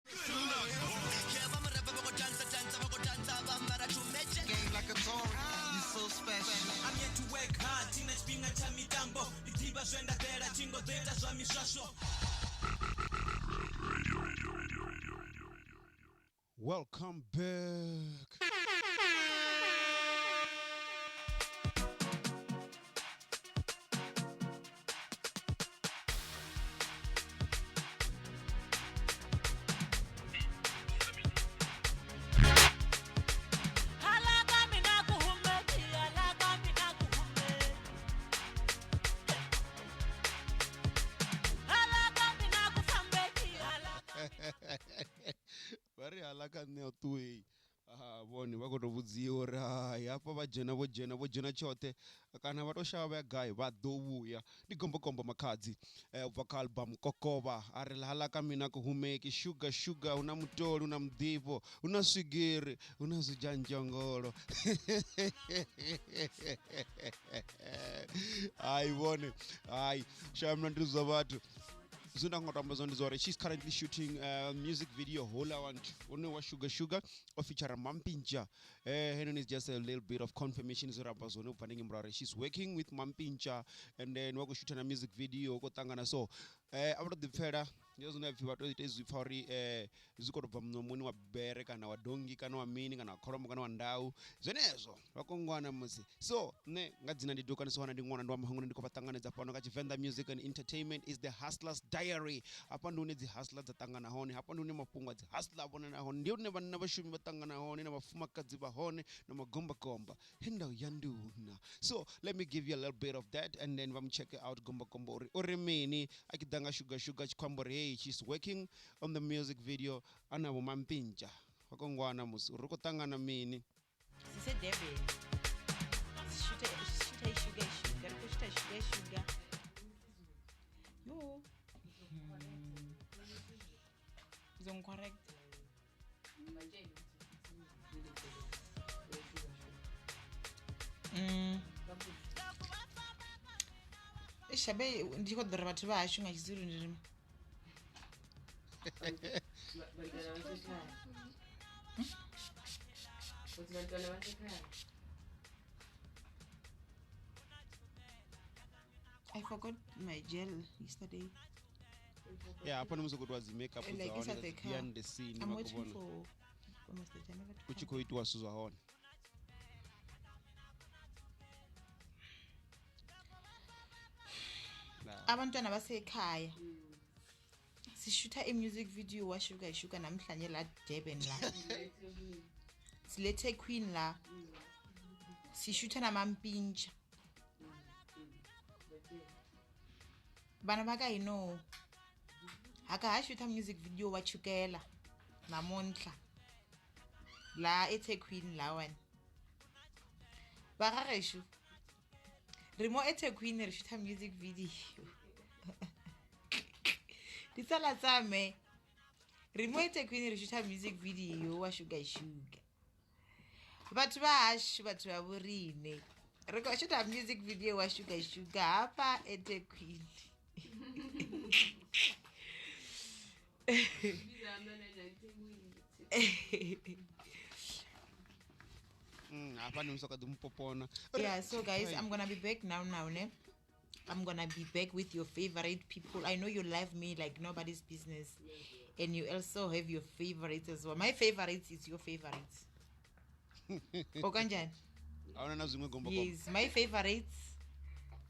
Game like a Tory, you so special. I'm here to work hard, teenage pinga cha mitambo. Itiba zwenda tera, chingo data zwa mishasho. Welcome back. Vari halaka neo tuwe voni vakotovhudziwa uri hai apa vojena chote kana vatoshava vegai vadovuya ndi gombokombo Makhadzi ubva kaalbum kokova ari halaka mina kuhumeki sugar una mutoli una mudhipo una swigiri una zijanjongolo hai vone hai shamna ndiriza vatu she's currently shooting a music video Hola want wa sugar or feature mampintsha and is just a little bit of confirmation she's working with mampintsha and then we're shooting a music video kotangana so after the feda izvifari zvikorobva munomuni wabhere kana wadongi kana wamini kana wakholomo kana wandau zvenezvo vakongwana musi so ne ngadzina ndidokanisowana nding'ona ndiwamahungu ndikopatanganidza pano kachivenda music and entertainment is the hustlers diary apa ndiune dzihustler dzatangana hone apa ndiune mapungwa dzihustler avonana hone ndiyo ne vanhu navashumi vatangana hone navafumakadzi vahone namagombakomba hindau yanduna so let me give you a little bit of that and then vamucheck out gombakomba uri mini akidanga sugar chikwambo hey she's working on the music video anavo mampintsha vakongwana musi uri kutangana mini sisedebe sugar yo correct shabe ndikodhora vatu vahashu ngachizuru ndirima I forgot my gel yesterday. Yeah, upon music was makeup behind the scene. I'm waiting for almost the time. Uchikoitwa suzahona. Abantwana basekhaya sishuta i-music video washuka namhlanje la Durban la silethe Queen la sishuta namampintsha bana baka ino haka hashuta music video wachukela namonhla la ethe Queen la one bagageshu rimo ethe Queen re shuta music video disala tsame rimo ethe Queen re shuta music video wa sugar batho bahashu batho ba borine re go shuta music video wa sugar hapa ethe Queen yeah, so guys, I'm gonna be back now ne? I'm gonna be back with your favorite people. I know you love me like nobody's business, and you also have your favorites as well. My favorites is your favorites. Okanjan? Yes, my favorites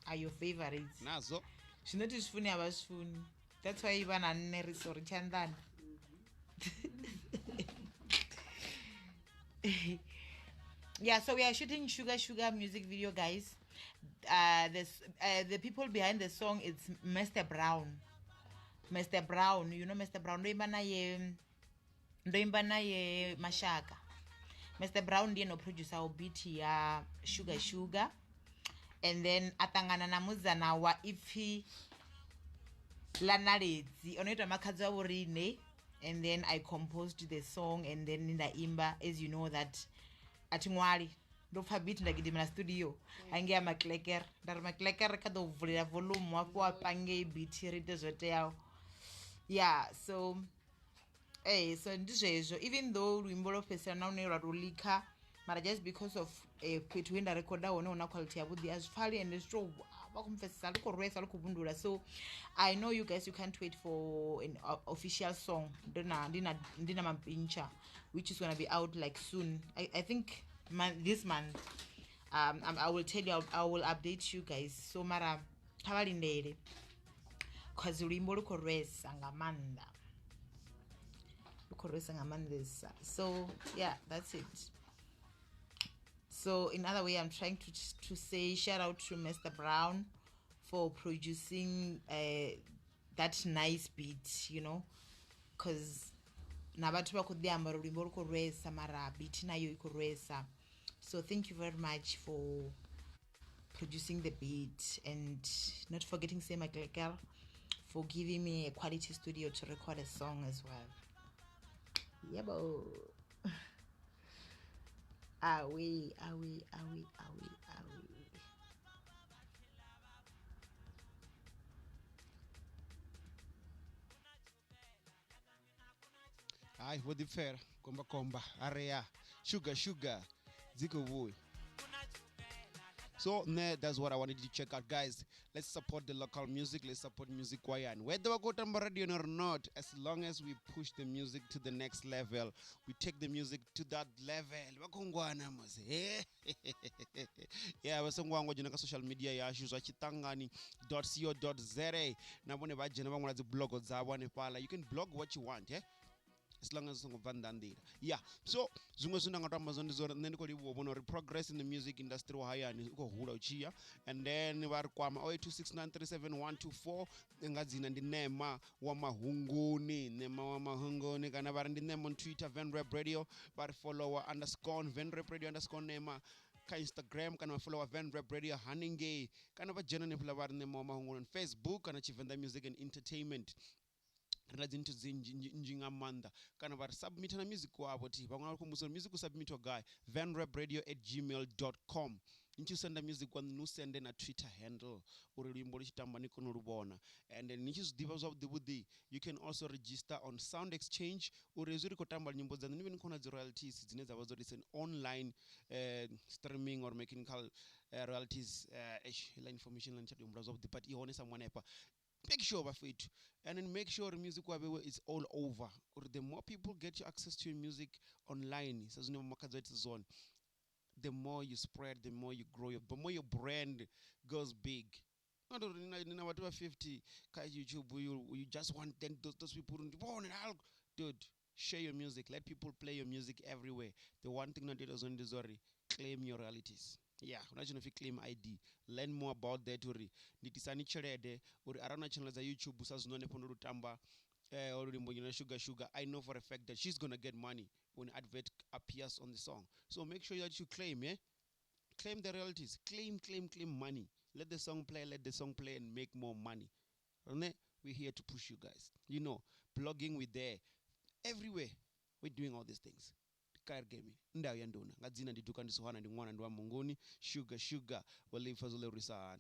are your favorites. Nazo. Shinotisfuni abasfuni. That's why even a sorry chandan. Yeah, so we are shooting sugar music video, guys. The people behind the song is Mr. Brown. Mr. Brown, you know Mr. Brown. Ndoimbana ye Mashaka. Mr. Brown ndiye no producer wa beat ya sugar. And then atangana na muzana wa ifi lanaledzi onoitwa Makhadzi vorine. And then I composed the song and then ndaimba, as you know that atingwali ndopfa beat ndagidimira studio ainge ya maklekere ndari maklekere kadovhurira volume wapo apange beat rite zvoteyawo. Yeah, so So ndizvezvo, even though luimbo lopedzisira naune rwarolika mara just because of fhethu hwe ndarekoda hone huna quality yavhuḓi hazvifari ende zvitovava kumupfesesa rikorwesa rikuvhundura. So I know you guys, you can't wait for an official song ndina mampintsha, which is going to be out like soon. I think this month. I will tell you, I will update you guys. So mara kavalindere because luimbo rikorwesa ngamanda. So yeah, that's it. So in other way, I'm trying to say shout out to Mr. Brown for producing that nice beat, you know, because navatu vakudhiamba rurimbo rukorwesa mara beat nayo ikorwesa. So thank you very much for producing the beat, and not forgetting Sema Glekar for giving me a quality studio to record a song as well. Yeah, bo. Awe. Hayi vodifera komba area sugar ziko boy. So that's what I wanted you to check out, guys. Let's support the local music. Let's support music Wayan. Whether we go to radio or not, as long as we push the music to the next level, we take the music to that level. Yeah, wasongwango jina ka social media ya shuzwa chitangani.co.za. Na bone bajena bangwana zi blog zabo ne pala. You can blog what you want, eh? As long as it's vandandira. Yeah. So zungo suna ngata Amazon zora then ko libo bono progress in the music industry wa haya ni ko hula uchia, and then var kwama 0826937124 ngadzina ndi nema wa mahunguni kana var ndi nema on Twitter Venrep Radio, var follower _Venrep Radio _nema ka Instagram kana follower Venrep Radio Haninge kana va jena ne follower nema wa mahunguni on Facebook kana Chivenda Music and Entertainment. Into Zinjingamanda kana var submit na music wabo ti bangwana kumuso music submit guy venrepradio@gmail.com. Into send music when no send na Twitter handle uri limbo lichitamba niko nurubona, and then nichis divas of the woody. You can also register on Sound Exchange uri zuri kotamba nyimbo za niwe nikona the royalties zineza wazo listen online streaming or making royalties la information la chat umbrazo of the party hone someone epa. Make sure of it, and then make sure music is all over. Or the more people get you access to your music online, zone, the more you spread, the more you grow, the more your brand goes big. Not in whatever 50 YouTube, you just want then those people dude, share your music, let people play your music everywhere. The one thing that doesn't deserve, claim your realities. Yeah, unachona fi claim ID. Learn more about that uri. Nitisani cherede uri arana channel za YouTube usazunone pondo rutamba uri mbonyina sugar. I know for a fact that she's gonna get money when advert appears on the song. So make sure that you claim, claim the royalties. Claim money. Let the song play and make more money. We're here to push you guys. You know, blogging, we're there. Everywhere. We're doing all these things. Game ndayo yanduna ngadzina ndituka ndisuhana ndi mwana ndi wa munguni sugar walifa zole risana